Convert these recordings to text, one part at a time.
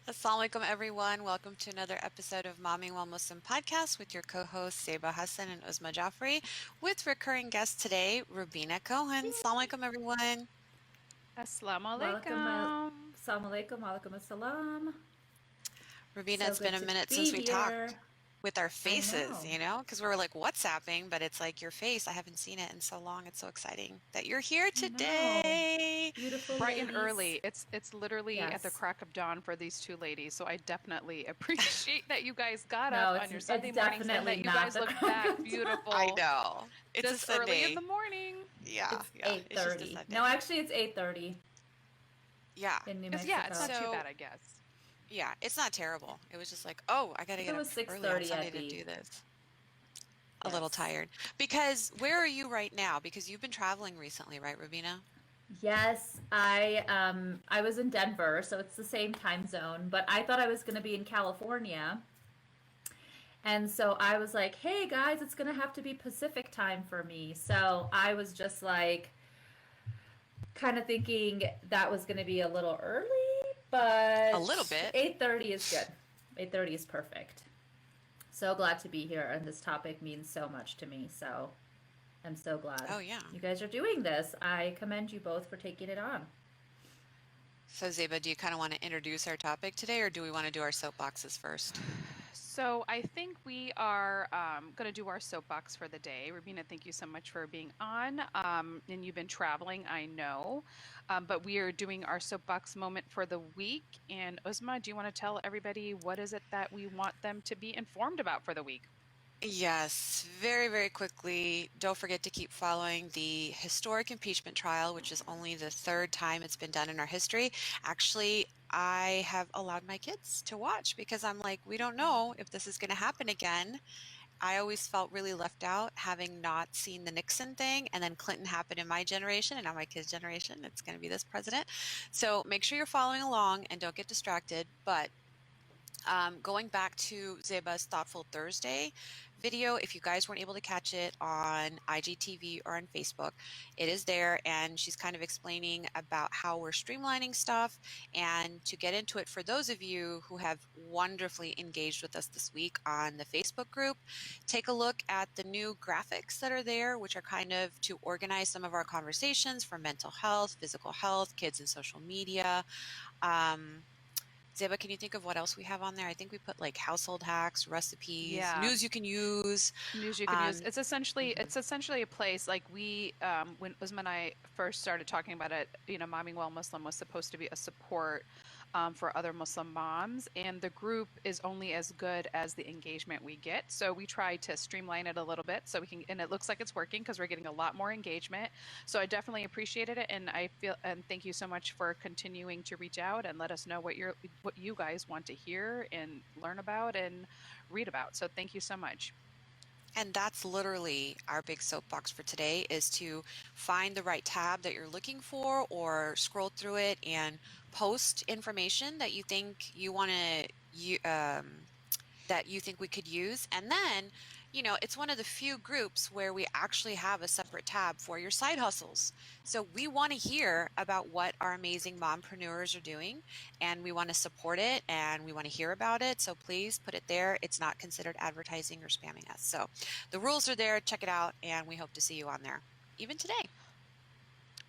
Assalamu alaikum, everyone. Welcome to another episode of Momming While Muslim podcast with your co-hosts Seba Hassan and Uzma Jafri, with recurring guest today, Rubina Cohen. Assalamu alaikum, everyone. Assalamu Walaikum, alaikum. assalamu alaikum, walaikum assalam. Rubina, So it's been good a to minute since be we talked here. with our I faces, know. because we were like WhatsApping, but it's like your face. I haven't seen it in so long. It's so exciting that you're here I know. today. Beautiful Bright and ladies. early. It's literally at the Yes. crack of dawn for these two ladies. So I definitely appreciate that you guys got up No, on it's your it's Sunday mornings and definitely that you not guys the look crack that of I dawn. beautiful know. It's a this early in the Sunday. morning. Yeah, It's yeah. It's just a 8:30. No, Sunday. actually it's 8:30 Yeah. in New It's not Mexico. too So bad, I guess. yeah, it's not terrible. It was just like, oh, I got to If get it up was early on 6:30, Sunday I'd to do be this. A little yes. tired. Because where are you right now? Because you've been traveling recently, right, Rubina? Yes, I was in Denver, so it's the same time zone, but I thought I was going to be in California. And so I was like, hey guys, it's going to have to be Pacific time for me. So I was just like, kind of thinking that was going to be a little early, A little but bit. 8:30 is good. 8:30 is perfect. So glad to be here, and this topic means so much to me. So I'm so glad Oh, yeah. you guys are doing this. I commend you both for taking it on. So, Zeba, do you kind of want to introduce our topic today, or do we want to do our soapboxes first? So I think we are going to do our soapbox for the day. Rubina, thank you so much for being on. And you've been traveling, I know. But we are doing our soapbox moment for the week. And Uzma, do you want to tell everybody what is it that we want them to be informed about for the week? Yes, very, very quickly. Don't forget to keep following the historic impeachment trial, which is only the third time it's been done in our history. Actually, I have allowed my kids to watch because I'm like, we don't know if this is going to happen again. I always felt really left out having not seen the Nixon thing, and then Clinton happened in my generation and now my kids' generation. It's going to be this president. So make sure you're following along and don't get distracted. But going back to Zeba's Thoughtful Thursday video, if you guys weren't able to catch it on IGTV or on Facebook, it is there, and she's kind of explaining about how we're streamlining stuff. And to get into it, for those of you who have wonderfully engaged with us this week on the Facebook group, take a look at the new graphics that are there, which are kind of to organize some of our conversations for mental health, physical health, kids and social media. Um, Zeba, can you think of what else we have on there? I think we put like household hacks, recipes, Yeah. news you can use. News you can use. Um, It's essentially a place like we when Uzma and I first started talking about it, Momming Well Muslim was supposed to be a support for other Muslim moms, and the group is only as good as the engagement we get. So we try to streamline it a little bit so we can, and it looks like it's working because we're getting a lot more engagement. So I definitely appreciated it, and I feel and thank you so much for continuing to reach out and let us know what you guys want to hear and learn about and read about. So thank you so much. and that's literally our big soapbox for today is to find the right tab that you're looking for or scroll through it and post information that you think you want to you that you think we could use. And then, it's one of the few groups where we actually have a separate tab for your side hustles. So we want to hear about what our amazing mompreneurs are doing, and we want to support it and we want to hear about it. So please put it there. It's not considered advertising or spamming us. So the rules are there. Check it out, and we hope to see you on there even today.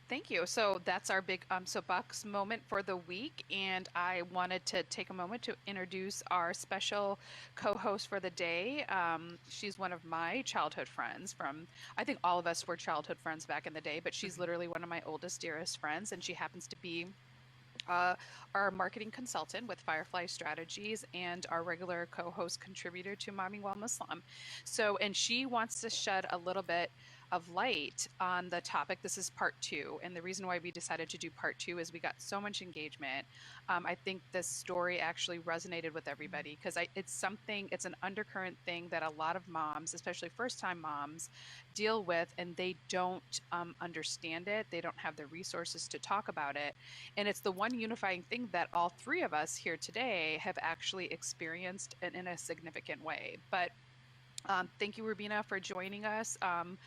Thank you. So that's our big soapbox moment for the week. And I wanted to take a moment to introduce our special co host for the day. She's one of my childhood friends I think all of us were childhood friends back in the day, but she's Mhm. literally one of my oldest, dearest friends. And she happens to be uh, our marketing consultant with Firefly Strategies and our regular co-host contributor to Mommy Well Muslim. So, and she wants to shed a little bit of light on the topic. This is part two. And the reason why we decided to do part two is we got so much engagement. I think this story actually resonated with everybody because it's an undercurrent thing that a lot of moms, especially first time moms, deal with, and they don't understand it. They don't have the resources to talk about it. And it's the one unifying thing that all three of us here today have actually experienced in a significant way. But thank you, Rubina, for joining us on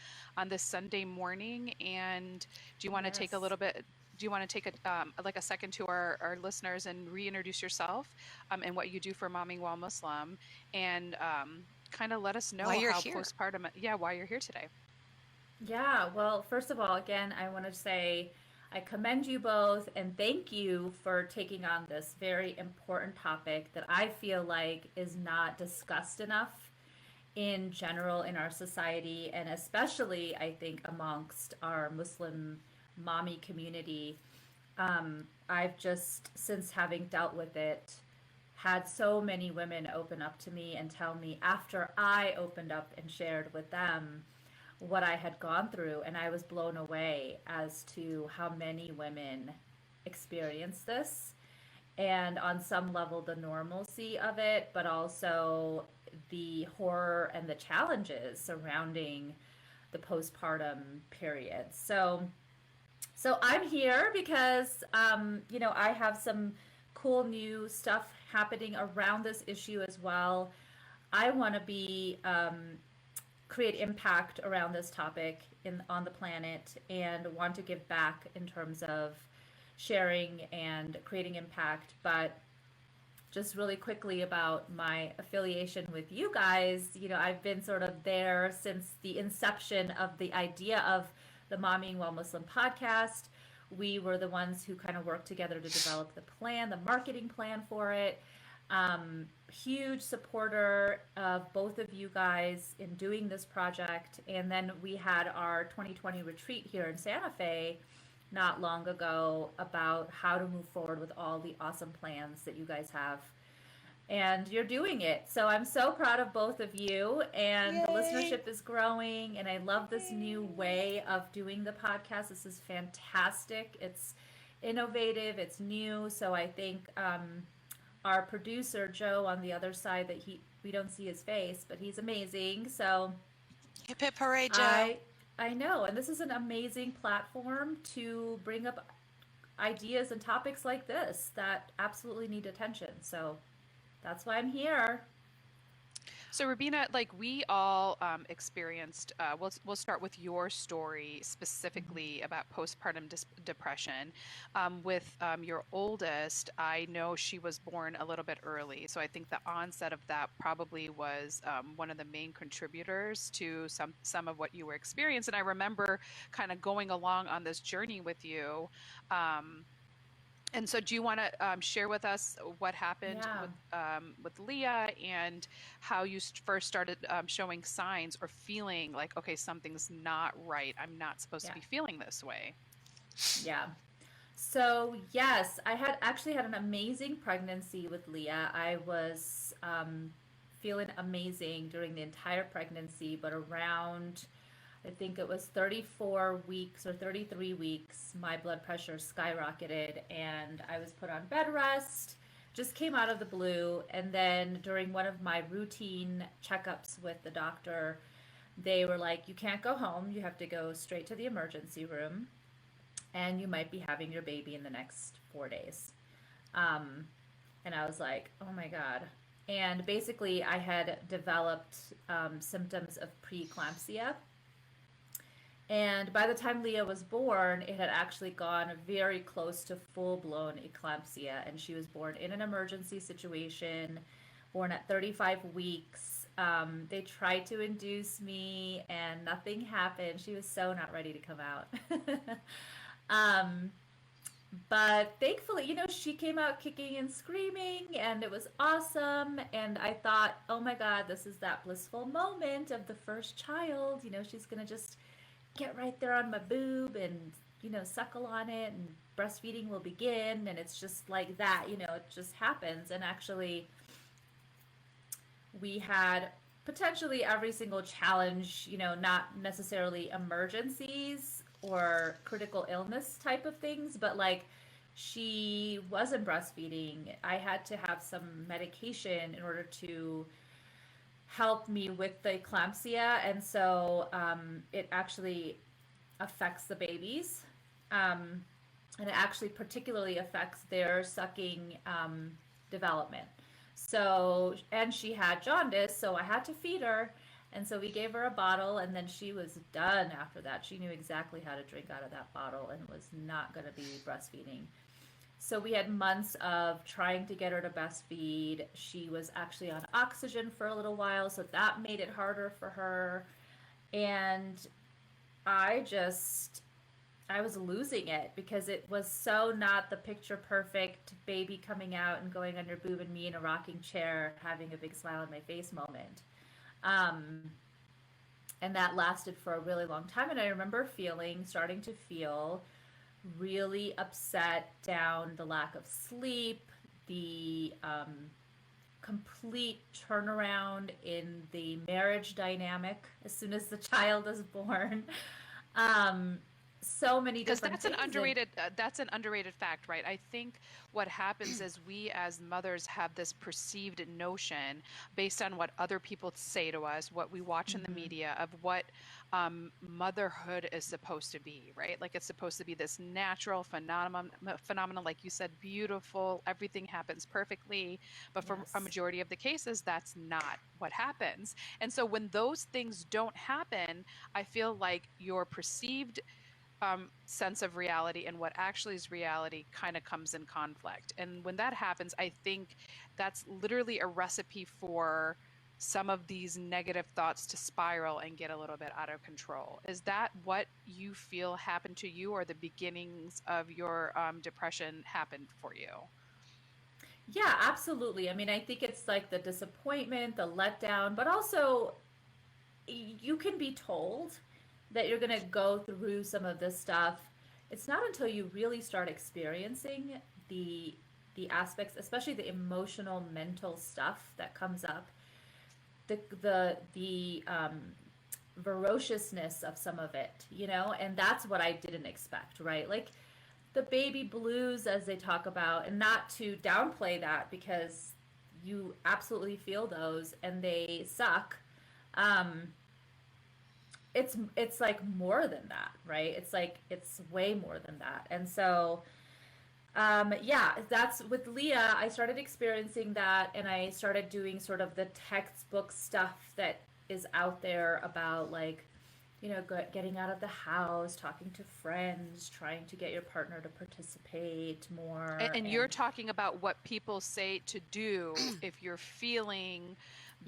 this Sunday morning. And do you want to take a Yes. little bit? do you want to take a second to our listeners and reintroduce yourself, and what you do for Momming While Muslim, and kind of let us Why know you're how here. postpartum, yeah, why you're here today. Yeah, well, first of all, again, I want to say I commend you both and thank you for taking on this very important topic that I feel like is not discussed enough in general in our society, and especially, I think, amongst our Muslim mommy community. I've just, since having dealt with it, had so many women open up to me and tell me after I opened up and shared with them what I had gone through, and I was blown away as to how many women experience this, and on some level, the normalcy of it, but also the horror and the challenges surrounding the postpartum period. So I'm here because, I have some cool new stuff happening around this issue as well. I want to be create impact around this topic on the planet, and want to give back in terms of sharing and creating impact. But just really quickly about my affiliation with you guys, I've been sort of there since the inception of the idea of the Momming While Muslim podcast. We were the ones who kind of worked together to develop the plan, the marketing plan for it. Huge supporter of both of you guys in doing this project. And then we had our 2020 retreat here in Santa Fe not long ago about how to move forward with all the awesome plans that you guys have. And you're doing it. So I'm so proud of both of you. And the Yay! listenership is growing. And I love this new way of doing the podcast. This is fantastic. It's innovative, it's new. So I think our producer, Joe, on the other side, that we don't see his face, but he's amazing. So Hip hip hooray, Joe. I I know, and this is an amazing platform to bring up ideas and topics like this that absolutely need attention. So that's why I'm here. So, Rubina, like we all experienced, we'll start with your story specifically about postpartum depression. With your oldest, I know she was born a little bit early. So, I think the onset of that probably was one of the main contributors to some of what you were experiencing. And I remember kind of going along on this journey with you. And so, do you want to share with us what happened Yeah. with Leah, and how you first started showing signs or feeling like, okay, something's not right. I'm not supposed to Yeah. be feeling this way. Yeah. So, yes, I had actually had an amazing pregnancy with Leah. I was feeling amazing during the entire pregnancy, but around, I think it was 34 weeks or 33 weeks, my blood pressure skyrocketed and I was put on bed rest. Just came out of the blue. And then during one of my routine checkups with the doctor, they were like, you can't go home. You have to go straight to the emergency room, and you might be having your baby in the next 4 days. Um, and I was like, oh my God. And basically, I had developed symptoms of preeclampsia. And by the time Leah was born, it had actually gone very close to full blown eclampsia. And she was born in an emergency situation, born at 35 weeks. They tried to induce me, and nothing happened. She was so not ready to come out. um, but thankfully, she came out kicking and screaming, and it was awesome. And I thought, oh my God, this is that blissful moment of the first child. She's going to just get right there on my boob and, suckle on it, and breastfeeding will begin. And it's just like that, it just happens. And actually, we had potentially every single challenge, not necessarily emergencies or critical illness type of things, but like she wasn't breastfeeding. I had to have some medication in order to help me with the eclampsia. And so it actually affects the babies. And it actually particularly affects their sucking development. So, and she had jaundice, so I had to feed her. And so we gave her a bottle, and then she was done after that. She knew exactly how to drink out of that bottle and was not going to be breastfeeding. So we had months of trying to get her to breastfeed. She was actually on oxygen for a little while, so that made it harder for her. And I just, I was losing it because it was so not the picture perfect baby coming out and going on your boob and me in a rocking chair having a big smile on my face moment. Um, and that lasted for a really long time. And I remember starting to feel really upset, down, the lack of sleep, the complete turnaround in the marriage dynamic as soon as the child is born. Um, so many Because different things. that's an underrated fact, right? I think what happens is we as mothers have this perceived notion based on what other people say to us, what we watch in the Mhm. media of what motherhood is supposed to be, right? Like it's supposed to be this natural phenomenon, like you said, beautiful, everything happens perfectly. But for a Yes. majority of the cases, that's not what happens. And so when those things don't happen, I feel like your perceived sense of reality and what actually is reality kind of comes in conflict. And when that happens, I think that's literally a recipe for some of these negative thoughts to spiral and get a little bit out of control. Is that what you feel happened to you, or the beginnings of your depression happened for you? Yeah, absolutely. I mean, I think it's like the disappointment, the letdown, but also you can be told that you're going to go through some of this stuff. It's not until you really start experiencing the the aspects, especially the emotional, mental stuff that comes up, the ferociousness of some of it, and that's what I didn't expect, right? Like the baby blues, as they talk about, and not to downplay that because you absolutely feel those and they suck. Um, it's like more than that, right? It's like it's way more than that. And so yeah, that's with Leah. I started experiencing that, and I started doing sort of the textbook stuff that is out there about like, getting out of the house, talking to friends, trying to get your partner to participate more, And you're and talking about what people say to do if you're feeling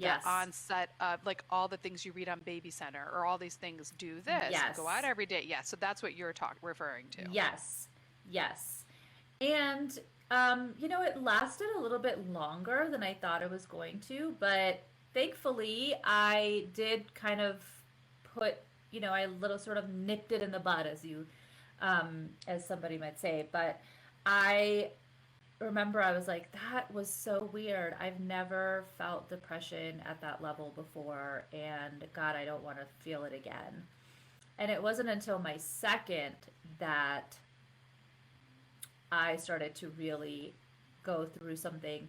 the yes, onset of like all the things you read on Baby Center or all these things, do this, go out yes, every day. Yeah, so that's what you're referring to. yes, yes. And it lasted a little bit longer than I thought it was going to, but thankfully I did kind of put, I little sort of nipped it in the bud, as somebody might say. But I remember I was like, that was so weird. I've never felt depression at that level before, and God, I don't want to feel it again. And it wasn't until my second that I started to really go through something.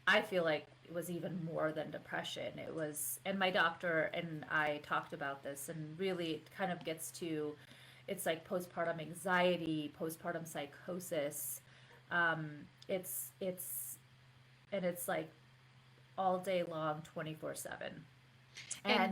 I feel like it was even more than depression. It was, and my doctor and I talked about this, and really it kind of gets to, it's like postpartum anxiety, postpartum psychosis. It's, and it's like all day long, 24/7. And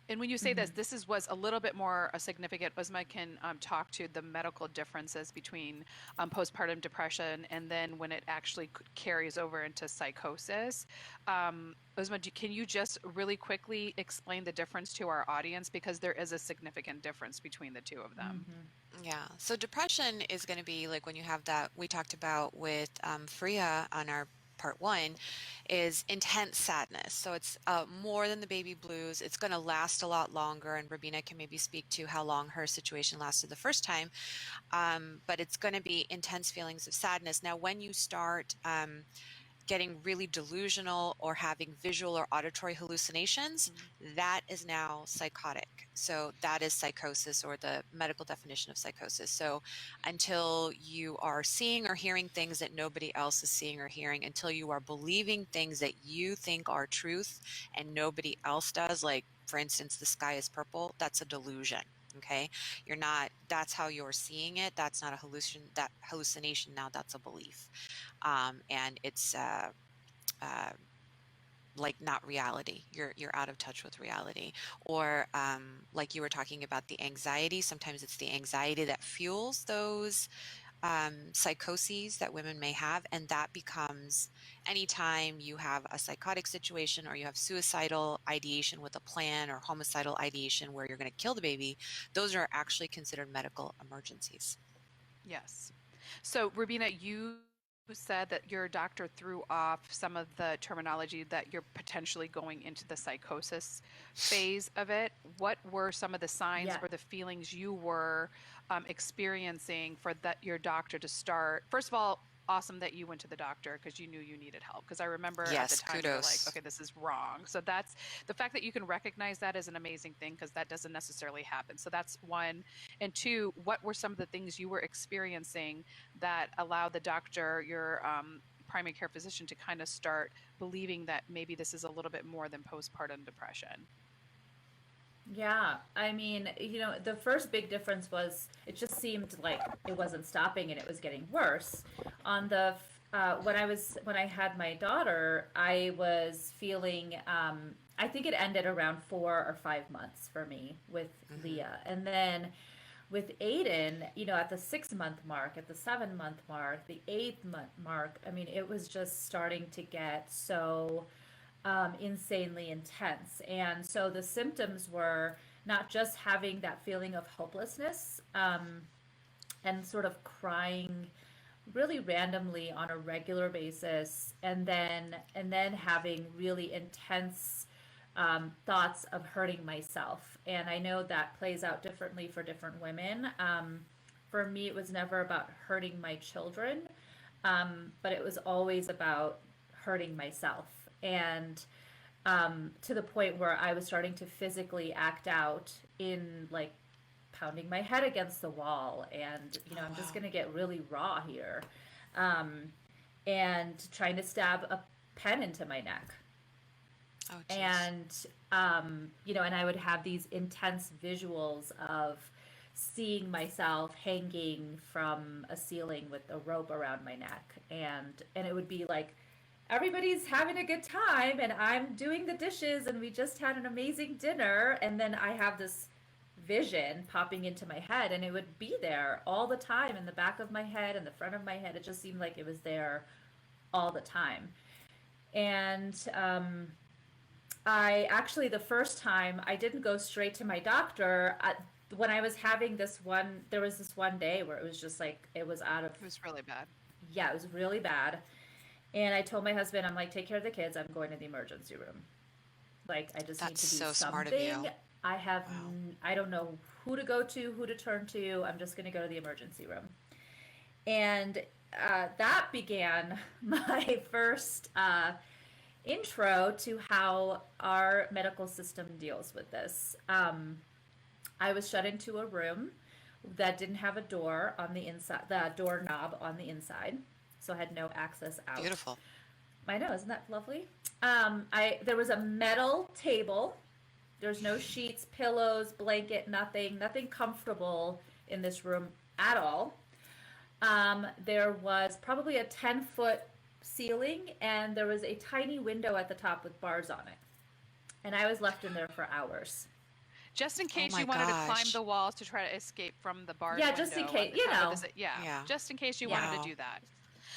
And when you say mhm, this was a little bit more significant. Uzma can talk to the medical differences between postpartum depression and then when it actually carries over into psychosis. Uzma, can you just really quickly explain the difference to our audience, because there is a significant difference between the two of them? mhm, Yeah. So depression is going to be like when you have that we talked about with Freya on our part one is intense sadness. So it's more than the baby blues. It's going to last a lot longer. And Rubina can maybe speak to how long her situation lasted the first time. But it's going to be intense feelings of sadness. Now, when you start getting really delusional or having visual or auditory hallucinations, Mhm. that is now psychotic. So that is psychosis, or the medical definition of psychosis. So until you are seeing or hearing things that nobody else is seeing or hearing, until you are believing things that you think are truth and nobody else does, like for instance, the sky is purple, that's a delusion. Okay. You're not, that's how you're seeing it. That's not a hallucination. Now that's a belief. And it's uh, like not reality. You're out of touch with reality. Or like you were talking about the anxiety. Sometimes it's the anxiety that fuels those psychoses that women may have, and that becomes anytime you have a psychotic situation or you have suicidal ideation with a plan or homicidal ideation where you're going to kill the baby, those are actually considered medical emergencies. Yes. So, Rubina, you said that your doctor threw off some of the terminology that you're potentially going into the psychosis phase of it. What were some of the signs Yeah. or the feelings you were experiencing for that your doctor to start? First of all, awesome that you went to the doctor because you knew you needed help. Because I remember at the Yes, time you were like, kudos. okay, this is wrong. So that's the fact that you can recognize that is an amazing thing because that doesn't necessarily happen. So that's one. And two, what were some of the things you were experiencing that allowed the doctor, your primary care physician, to kind of start believing that maybe this is a little bit more than postpartum depression? Yeah, I mean, the first big difference was it just seemed like it wasn't stopping and it was getting worse. On the when I had my daughter, I was feeling I think it ended around 4 or 5 months for me with Hmm. Leah, and then with Aiden, at the 6 month mark, at the 7 month mark, the 8 month mark, I mean, it was just starting to get so insanely intense. And so the symptoms were not just having that feeling of hopelessness and sort of crying really randomly on a regular basis, and then having really intense thoughts of hurting myself. And I know that plays out differently for different women. For me, it was never about hurting my children, but it was always about hurting myself. And to the point where I was starting to physically act out in like pounding my head against the wall. And, Oh, I'm just wow. going to get really raw here. Um, and trying to stab a pen into my neck. Oh, geez. And, and I would have these intense visuals of seeing myself hanging from a ceiling with a rope around my neck. And it would be like, everybody's having a good time and I'm doing the dishes and we just had an amazing dinner, and then I have this vision popping into my head, and it would be there all the time in the back of my head and the front of my head. It just seemed like it was there all the time. And I actually, the first time, I didn't go straight to my doctor. When I was having there was this one day where it was just like, it was out of, It was really bad. yeah, it was really bad. And I told my husband, I'm like, take care of the kids. I'm going to the emergency room. Like, I just need That's to do so smart of something. you. I have, Wow. I don't know who to go to, who to turn to. I'm just going to go to the emergency room. And that began my first intro to how our medical system deals with this. I was shut into a room that didn't have a door on the inside, the doorknob on the inside, so I had no access out. Beautiful. I know, isn't that lovely? There was a metal table. There's no sheets, pillows, blanket, nothing comfortable in this room at all. There was probably a 10-foot ceiling, and there was a tiny window at the top with bars on it. And I was left in there for hours. Just in Oh case my you wanted to climb gosh. the walls to try to escape from the barred Yeah, just in window on case, the top of the, yeah, Yeah. just in case you wanted to yeah. do Wow. that.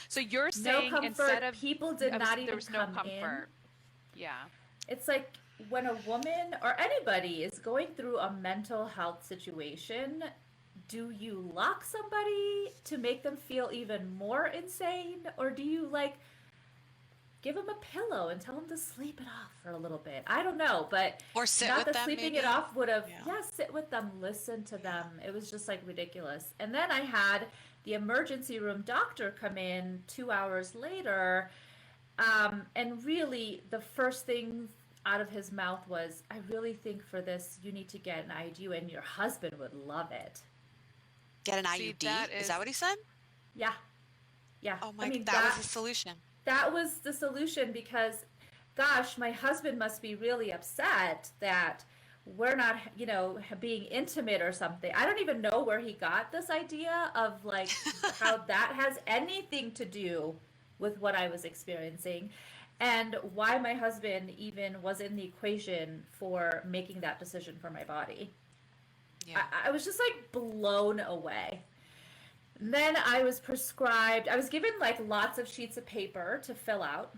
So you're No saying instead comfort. People did not there even was no come in. comfort. Yeah. It's like when a woman or anybody is going through a mental health situation, do you lock somebody to make them feel even more insane? Or do you like give them a pillow and tell them to sleep it off for a little bit? I don't know, but Or sit not with that them, sleeping it maybe. off would have, Yeah. yeah, sit with them, listen to Yeah. them. It was just like ridiculous. And then I had the emergency room doctor come in 2 hours later. And really, the first thing out of his mouth was, I really think for this, you need to get an IUD and your husband would love it. Get an See, that IUD? Is that is what he said? Yeah, yeah. Oh I my, mean, that was the solution. that was the solution because, gosh, my husband must be really upset that we're not, being intimate or something. I don't even know where he got this idea of like how that has anything to do with what I was experiencing. and why my husband even was in the equation for making that decision for my body. Yeah. I was just like blown away. And then I was prescribed, I was given like lots of sheets of paper to fill out,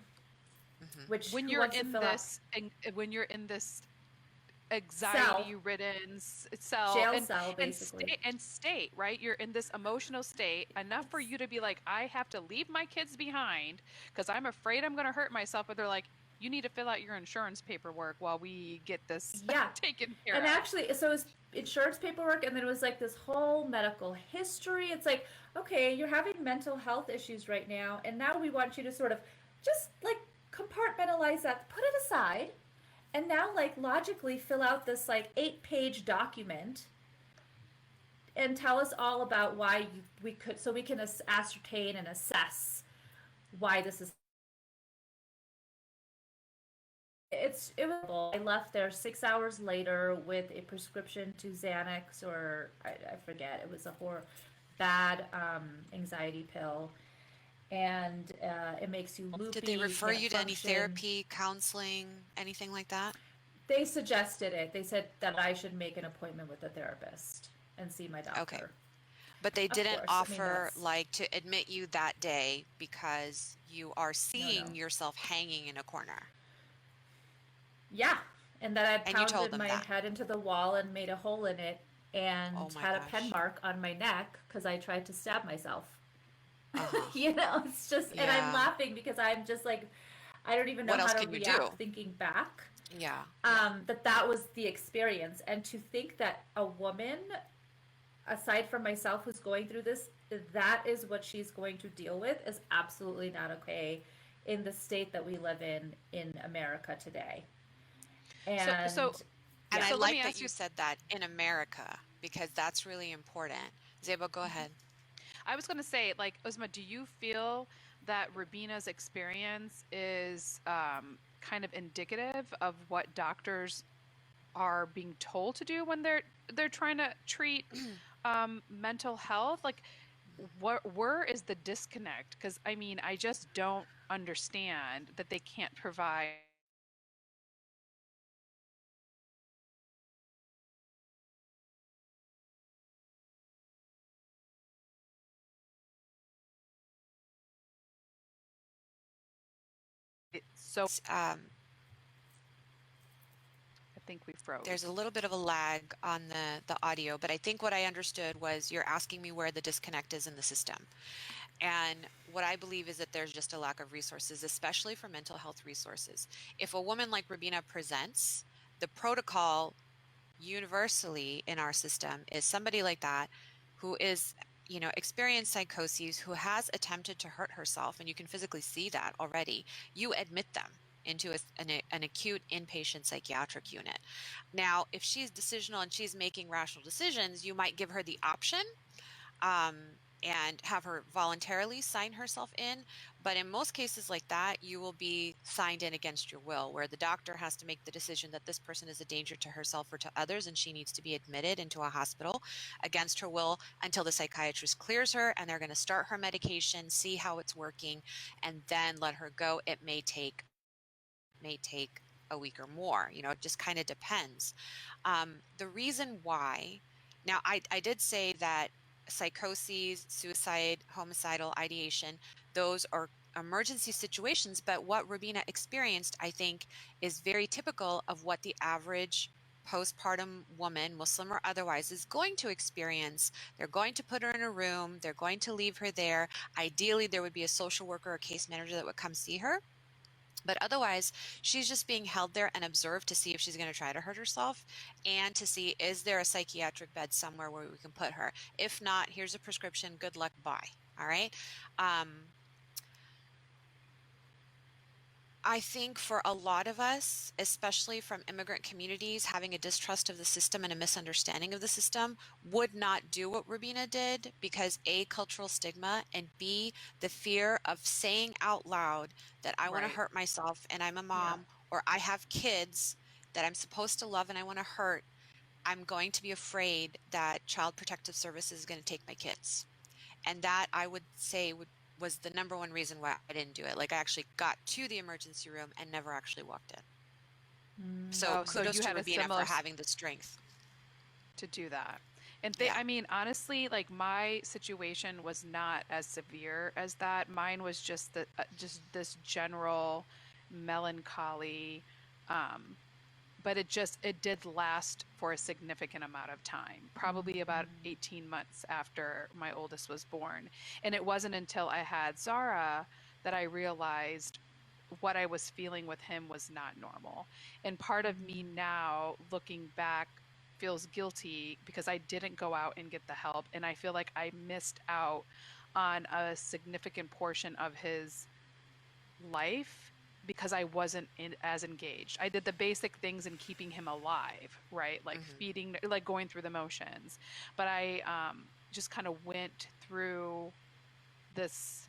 Hmm. which When who you're wants to in fill out? this, and when you're in this Cell, anxiety-ridden cell jail cell, and basically. state, right? You're in this emotional state enough for you to be like, I have to leave my kids behind because I'm afraid I'm going to hurt myself. But they're like, you need to fill out your insurance paperwork while we get this Yeah. taken care And of. actually, so it was insurance paperwork, and then it was like this whole medical history. It's like, okay, you're having mental health issues right now, and now we want you to sort of just like compartmentalize that, put it aside, and now like logically fill out this like 8-page document and tell us all about why we could, so we can ascertain and assess why this is. It was. I left there 6 hours later with a prescription to Xanax, or I forget. It was a bad anxiety pill, and it makes you loopy. Did they You refer can't you to any function. therapy, counseling, anything like that? They suggested it. They said that I should make an appointment with a therapist and see my Okay. doctor. But they Of didn't course, I mean offer that's like to admit you that day because you are no, no. seeing yourself hanging in a corner. Yeah, and that I And you told pounded them my that. head into the wall and made a hole in it Oh and my had a pen gosh. mark on my neck because I tried to stab myself. Uh-huh. You know, it's just, and I'm Yeah. laughing because I'm just like, I don't even know What else how to can you do? react thinking back. Yeah. Yeah. That was the experience, and to think that a woman, aside from myself, who's going through this, that is what she's going to deal with is absolutely not okay in the state that we live in America today. So, so, And And yeah. I so let me like that ask you you. said that in America because that's really important. Zeba, go ahead. I was going to say, like, Uzma, do you feel that Rubina's experience is kind of indicative of what doctors are being told to do when they're trying to treat mental health? Like, where is the disconnect? Because I mean, I just don't understand that they can't provide it. So Um, I think we there's a froze. little bit of a lag on the audio, but I think what I understood was you're asking me where the disconnect is in the system. And what I believe is that there's just a lack of resources, especially for mental health resources. If a woman like Rubina presents, the protocol universally in our system is somebody like that who is, experienced psychoses, who has attempted to hurt herself, and you can physically see that already. You admit them into an acute inpatient psychiatric unit. Now, if she's decisional and she's making rational decisions, you might give her the option um, and have her voluntarily sign herself in. But in most cases like that, you will be signed in against your will, where the doctor has to make the decision that this person is a danger to herself or to others, and she needs to be admitted into a hospital against her will until the psychiatrist clears her and they're going to start her medication, see how it's working, and then let her go. It may take a week or more. It just kind of depends. The reason why, now I did say that psychoses, suicide, homicidal ideation, those are emergency situations, but what Rubina experienced, I think, is very typical of what the average postpartum woman, Muslim or otherwise, is going to experience. They're going to put her in a room, they're going to leave her there. Ideally, there would be a social worker or case manager that would come see her. But otherwise, she's just being held there and observed to see if she's going to try to hurt herself and to see, is there a psychiatric bed somewhere where we can put her? If not, here's a prescription. Good luck. Bye. All right. I think for a lot of us, especially from immigrant communities, having a distrust of the system and a misunderstanding of the system would not do what Rubina did because A, cultural stigma, and B, the fear of saying out loud that I want to Right. hurt myself and I'm a Yeah. mom, or I have kids that I'm supposed to love and I want to hurt. I'm going to be afraid that Child Protective Services is going to take my kids. And that I would say would was the number one reason why I didn't do it. Like I actually got to the emergency room and never actually walked in. So Oh, so kudos you to had a Rubina for similar having the strength. to do that. And Yeah. I mean, honestly, like my situation was not as severe as that. Mine was just just this general melancholy, um, but it did last for a significant amount of time, probably about 18 months after my oldest was born. And it wasn't until I had Zara that I realized what I was feeling with him was not normal. And part of me now, looking back, feels guilty because I didn't go out and get the help. And I feel like I missed out on a significant portion of his life because I wasn't as engaged. I did the basic things in keeping him alive, right? Like Hmm. feeding, like going through the motions. But I just kind of went through this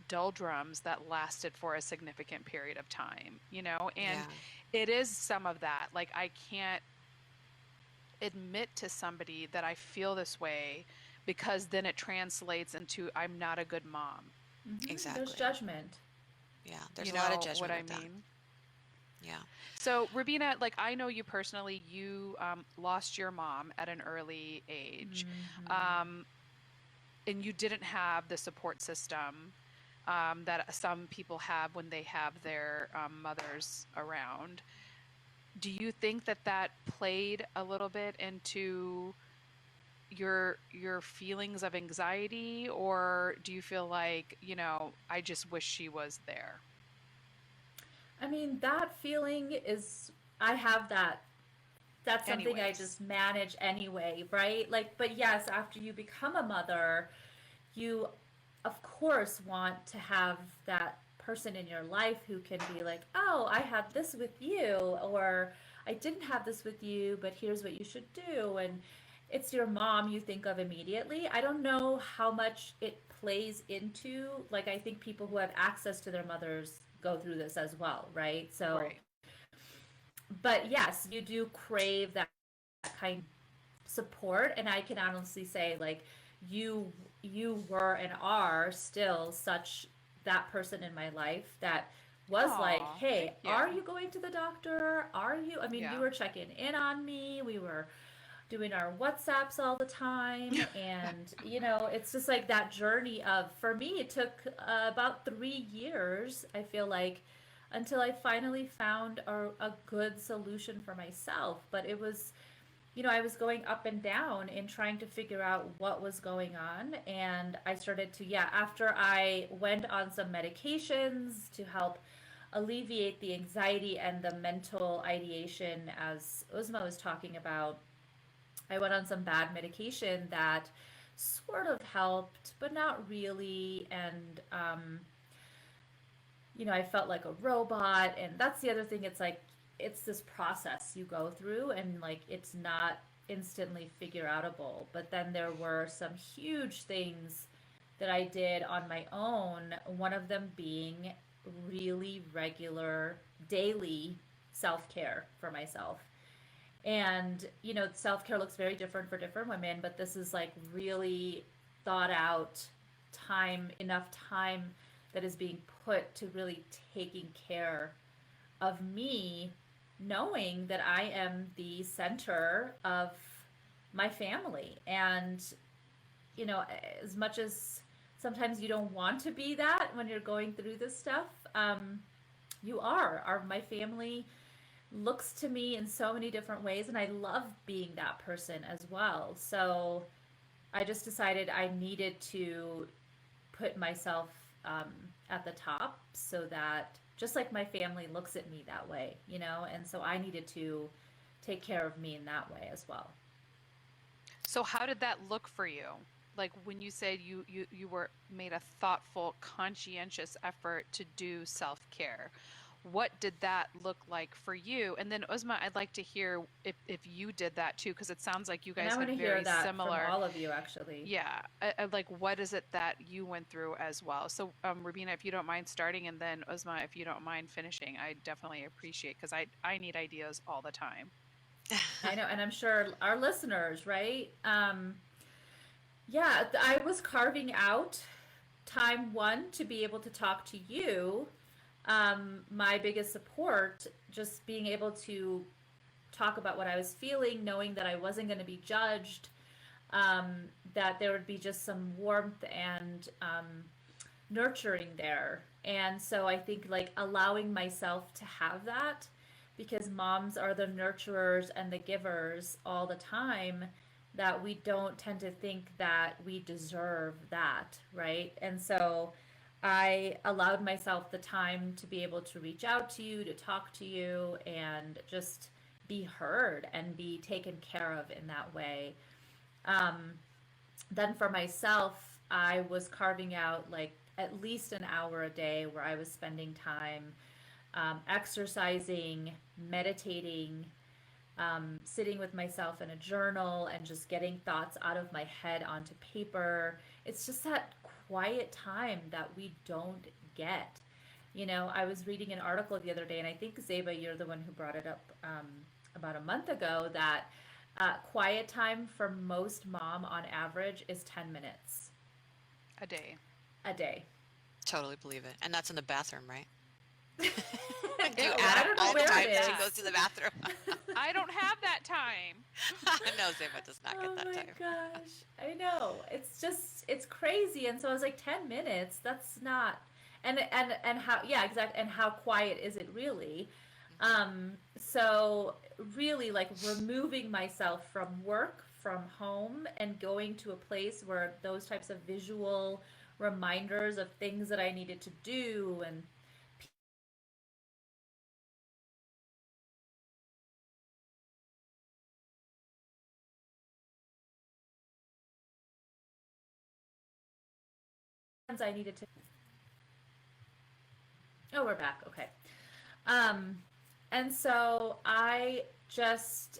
doldrums that lasted for a significant period of time, you know? And Yeah. it is some of that. Like I can't admit to somebody that I feel this way because then it translates into I'm not a good mom. There's Exactly. judgment. Yeah. There's You a lot of know what judgment I with that. mean? Yeah. So, Rubina, like I know you personally, you lost your mom at an early age, um, and you didn't have the support system that some people have when they have their mothers around. Do you think that that played a little bit into your feelings of anxiety, or do you feel like, you know, I just wish she was there? I mean, that feeling is, I have that. That's something I Anyways. just manage anyway, right? Like, but yes, after you become a mother, you, of course, want to have that person in your life who can be like, oh, I had this with you, or I didn't have this with you, but here's what you should do. And it's your mom you think of immediately. I don't know how much it plays into, like, I think people who have access to their mothers go through this as well, right? So, Right. but yes, you do crave that kind of support, and I can honestly say, like, you you were and are still such that person in my life that was like, Oh, thank hey, are you. you going to the doctor? Are you, I mean, you Yeah. were checking in on me, we were doing our WhatsApps all the time. And, it's just like that journey of, for me, it took about 3 years, I feel like, until I finally found a good solution for myself. But it was, I was going up and down in trying to figure out what was going on. And I started to, yeah, after I went on some medications to help alleviate the anxiety and the mental ideation, as Uzma was talking about, I went on some bad medication that sort of helped, but not really. And, I felt like a robot. And that's the other thing. It's like, it's this process you go through, and like, it's not instantly figure outable. But then there were some huge things that I did on my own. One of them being really regular, daily self care for myself. And, self care looks very different for different women, but this is like really thought out enough time that is being put to really taking care of me, knowing that I am the center of my family. And, as much as sometimes you don't want to be that when you're going through this stuff, you are. My family looks to me in so many different ways, and I love being that person as well. So I just decided I needed to put myself um, at the top, so that just like my family looks at me that way, and so I needed to take care of me in that way as well. So how did that look for you? Like when you said you were made a thoughtful, conscientious effort to do self-care. What did that look like for you? And then Uzma, I'd like to hear if you did that too, because it sounds like you And guys I want had to hear very that from similar. all of you, actually. Yeah, like what is it that you went through as well? So, Rubina, if you don't mind starting, and then Uzma, if you don't mind finishing, I definitely appreciate because I need ideas all the time. I know, and I'm sure our listeners, right? Yeah, I was carving out time, one, to be able to talk to you, my biggest support, just being able to talk about what I was feeling, knowing that I wasn't going to be judged, that there would be just some warmth and nurturing there. And so I think like allowing myself to have that, because moms are the nurturers and the givers all the time, that we don't tend to think that we deserve that, right? And so I allowed myself the time to be able to reach out to you, to talk to you, and just be heard and be taken care of in that way. Um, then for myself, I was carving out like at least an hour a day where I was spending time exercising, meditating, sitting with myself in a journal and just getting thoughts out of my head onto paper. It's just that quiet time that we don't get. You know, I was reading an article the other day, and I think Zeba, you're the one who brought it up about a month ago, that quiet time for most mom on average is 10 minutes A day. a day. Totally believe it. And that's in the bathroom, right? Ew, You I add don't up know all the where times it she is. goes to the bathroom. I don't have that time. No, Zeba does not Oh get that my time. gosh. I know. It's just it's crazy. And so I was like 10 minutes. That's not and how yeah, exactly. And how quiet is it really? So really like removing myself from work, from home, and going to a place where those types of visual reminders of things that I needed to do and plans I needed to. Oh, we're back. Okay. Um, and so I just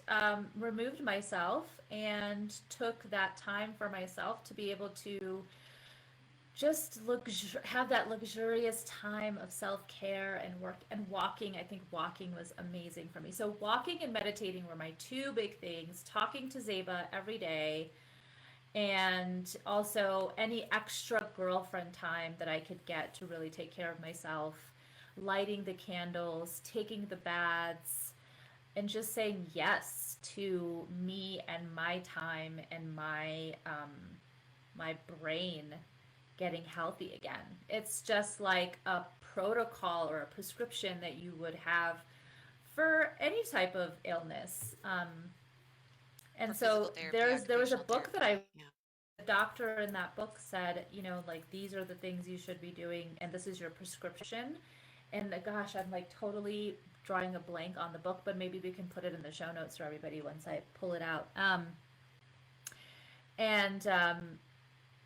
removed myself and took that time for myself to be able to just have that luxurious time of self-care and work and walking. I think walking was amazing for me. So walking and meditating were my two big things. Talking to Zeba every day, and also any extra girlfriend time that I could get to really take care of myself, lighting the candles, taking the baths, and just saying yes to me and my time and my brain getting healthy again. It's just like a protocol or a prescription that you would have for any type of illness. For And physical so therapy, there was a occupational book that I therapy. Yeah. the doctor in that book said, you know, like these are the things you should be doing, and this is your prescription. And gosh, I'm like totally drawing a blank on the book, but maybe we can put it in the show notes for everybody once I pull it out. And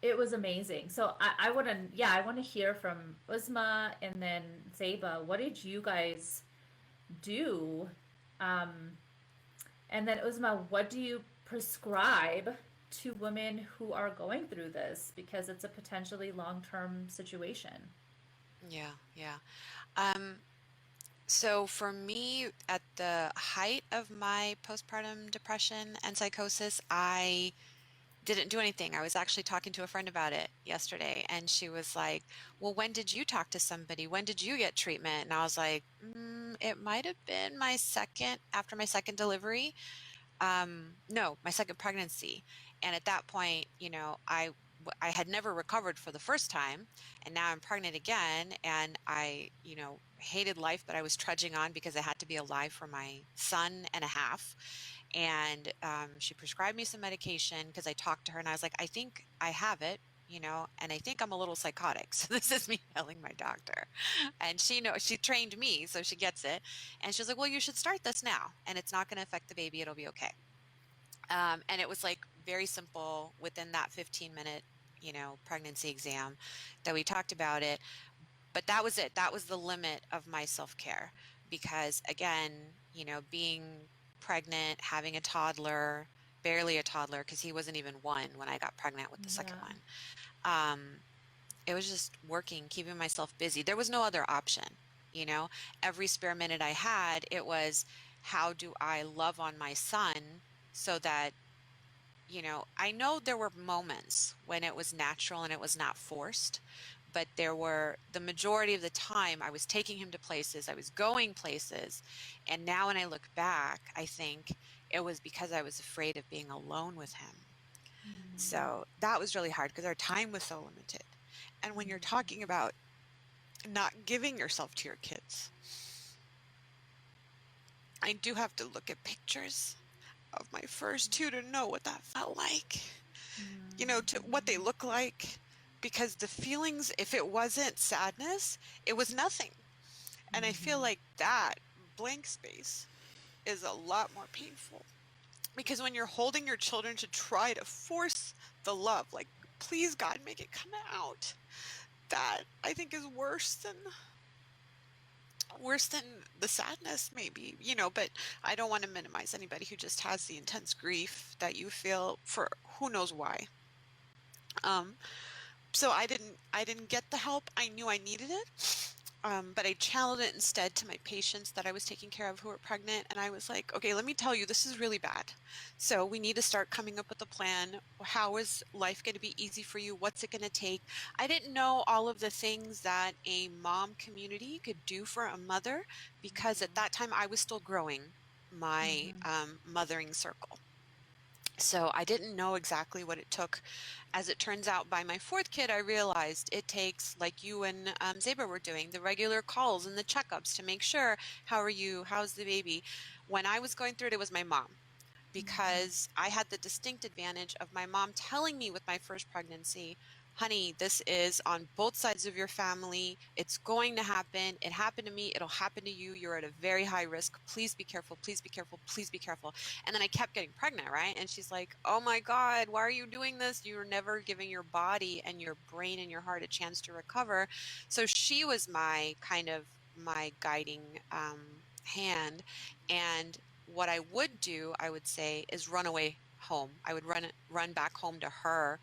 it was amazing. So I want to, yeah, I want to hear from Uzma and then Zeba. What did you guys do? Um, and then Uzma, what do you prescribe to women who are going through this, because it's a potentially long-term situation? Yeah, yeah. Um, so for me, at the height of my postpartum depression and psychosis, I didn't do anything. I was actually talking to a friend about it yesterday, and she was like, "Well, when did you talk to somebody? When did you get treatment?" And I was like, "It might have been after my second delivery. No, my second pregnancy." And at that point, I had never recovered for the first time, and now I'm pregnant again, and I, hated life, but I was trudging on because I had to be alive for my son and a half. And she prescribed me some medication because I talked to her, and I was like, I think I have it. And I think I'm a little psychotic. So this is me telling my doctor. And she trained me, so she gets it. And she was like, well, you should start this now, and it's not going to affect the baby. It'll be okay. And it was like very simple within that 15-minute, pregnancy exam that we talked about it. But that was it. That was the limit of my self-care because again, being pregnant, having a toddler, barely a toddler because he wasn't even one when I got pregnant with the second Yeah. one. Um, it was just working, keeping myself busy. There was no other option, you know. Every spare minute I had, it was how do I love on my son so that I know there were moments when it was natural and it was not forced, but the majority of the time I was taking him to places, I was going places, and now when I look back, I think it was because I was afraid of being alone with him. So that was really hard because our time was so limited. And when you're talking about not giving yourself to your kids, I do have to look at pictures of my first two to know what that felt like, to what they look like. Because the feelings, if it wasn't sadness, it was nothing. And I feel like that blank space is a lot more painful. Because when you're holding your children to try to force the love, like, please God, make it come out, that I think is worse than the sadness, maybe, but I don't want to minimize anybody who just has the intense grief that you feel for who knows why. So I didn't get the help. I knew I needed it. But I channeled it instead to my patients that I was taking care of who were pregnant. And I was like, okay, let me tell you, this is really bad. So we need to start coming up with a plan. How is life going to be easy for you? What's it going to take? I didn't know all of the things that a mom community could do for a mother because at that time I was still growing my mothering circle. So I didn't know exactly what it took. As it turns out, by my fourth kid, I realized it takes, like you and Zebra were doing, the regular calls and the checkups to make sure, how are you? How's the baby? When I was going through it, it was my mom because I had the distinct advantage of my mom telling me with my first pregnancy, honey, this is on both sides of your family. It's going to happen. It happened to me. It'll happen to you. You're at a very high risk. Please be careful. Please be careful. Please be careful. And then I kept getting pregnant, right? And she's like, oh my God, why are you doing this? You're never giving your body and your brain and your heart a chance to recover. So she was my guiding hand. And what I would do, I would say, is run away home. I would run back home to her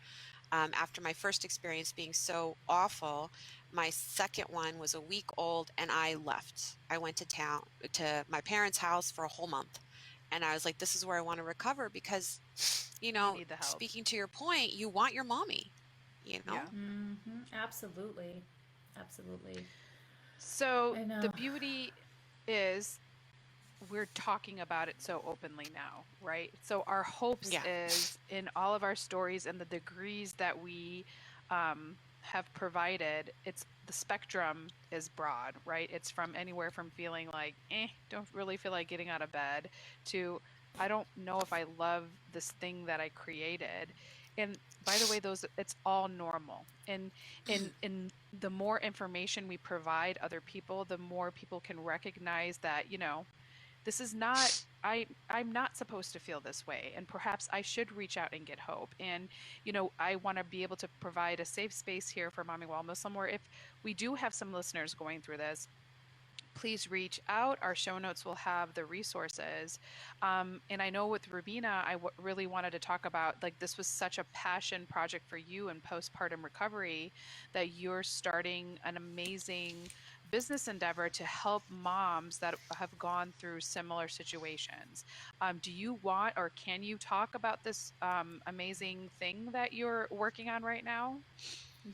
after my first experience being so awful. My second one was a week old and I left. I went to my parents' house for a whole month. And I was like, this is where I want to recover because, You need the help. speaking to your point, you want your mommy, Yeah. Absolutely. Absolutely. So I know. the beauty is we're talking about it so openly now, right? So our hopes Yeah. is in all of our stories and the degrees that we have provided, it's the spectrum is broad, right? It's from anywhere from feeling like, don't really feel like getting out of bed to, I don't know if I love this thing that I created. And by the way, it's all normal. And in the more information we provide other people, the more people can recognize that, this is not I'm not supposed to feel this way, and perhaps I should reach out and get hope. And I want to be able to provide a safe space here for Mommy While Muslim, where if we do have some listeners going through this, please reach out. Our show notes will have the resources. And I know with Rubina, really wanted to talk about, like, this was such a passion project for you in postpartum recovery that you're starting an amazing business endeavor to help moms that have gone through similar situations. Do you want or can you talk about this amazing thing that you're working on right now?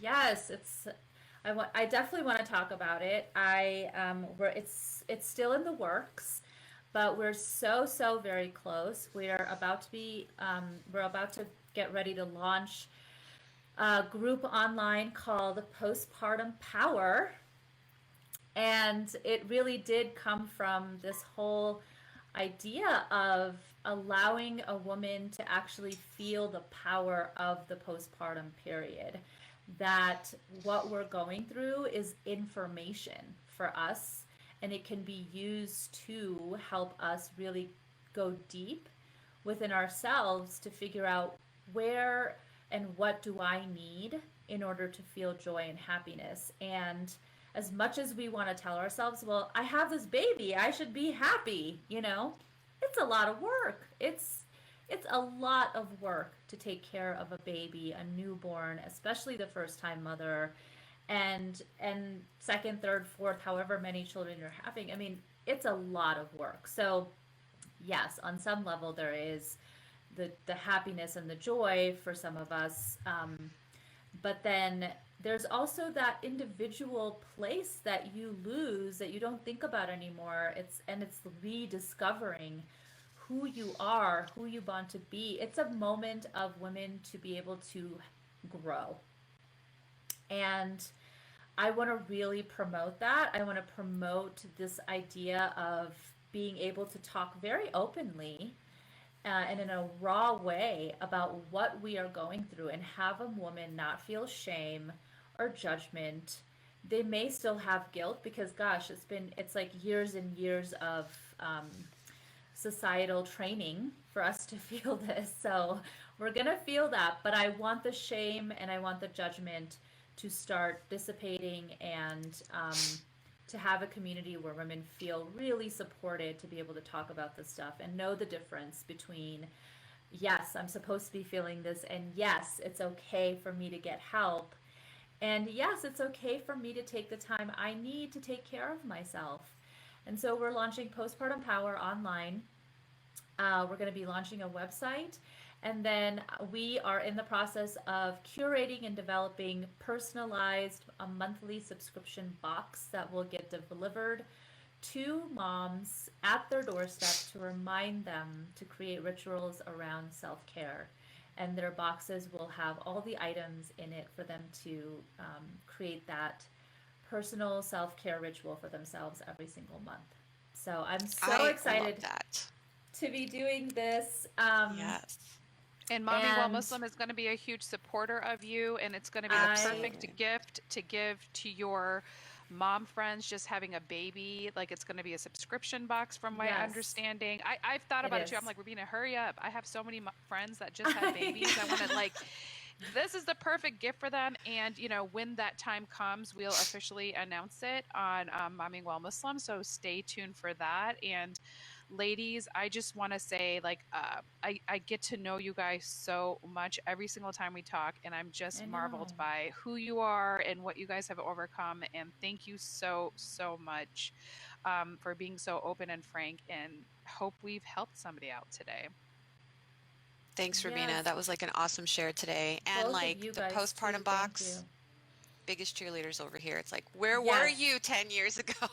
Yes, I definitely want to talk about it. It's still in the works, but we're so very close. We're about to get ready to launch a group online called Postpartum Power. And it really did come from this whole idea of allowing a woman to actually feel the power of the postpartum period. That what we're going through is information for us, and it can be used to help us really go deep within ourselves to figure out where and what do I need in order to feel joy and happiness. And as much as we want to tell ourselves, well, I have this baby, I should be happy, it's a lot of work. It's a lot of work to take care of a baby, a newborn, especially the first time mother, and second, third, fourth, however many children you're having. I mean, it's a lot of work. So, yes, on some level there is the happiness and the joy for some of us. But then there's also that individual place that you lose that you don't think about anymore. It's rediscovering who you are, who you want to be. It's a moment of women to be able to grow. And I want to really promote that. I want to promote this idea of being able to talk very openly and in a raw way about what we are going through and have a woman not feel shame or judgment. They may still have guilt because, gosh, it's like years and years of societal training for us to feel this. So we're going to feel that, but I want the shame and I want the judgment to start dissipating and to have a community where women feel really supported to be able to talk about this stuff and know the difference between, yes, I'm supposed to be feeling this, and yes, it's okay for me to get help, and yes, it's okay for me to take the time I need to take care of myself. And so we're launching Postpartum Power online. We're going to be launching a website. And then we are in the process of curating and developing personalized a monthly subscription box that will get delivered to moms at their doorstep to remind them to create rituals around self-care. And their boxes will have all the items in it for them to create that personal self-care ritual for themselves every single month. So I'm so excited to be doing this. Yes. And Mommy Well Muslim is going to be a huge supporter of you, and it's going to be the perfect gift to give to your mom friends just having a baby. Like, it's going to be a subscription box from my understanding. I've thought about it too. I'm like, Rubina, hurry up. I have so many friends that just had babies. I want to like, this is the perfect gift for them. And, you know, when that time comes, we'll officially announce it on Mommy Well Muslim. So stay tuned for that. And ladies, I just want to say, like, I get to know you guys so much every single time we talk, and I'm just marveled by who you are and what you guys have overcome. And thank you so, so much for being so open and frank, and hope we've helped somebody out today. Thanks, Rubina. That was like an awesome share today. And both like the postpartum box, biggest cheerleaders over here. It's like, where were you 10 years ago?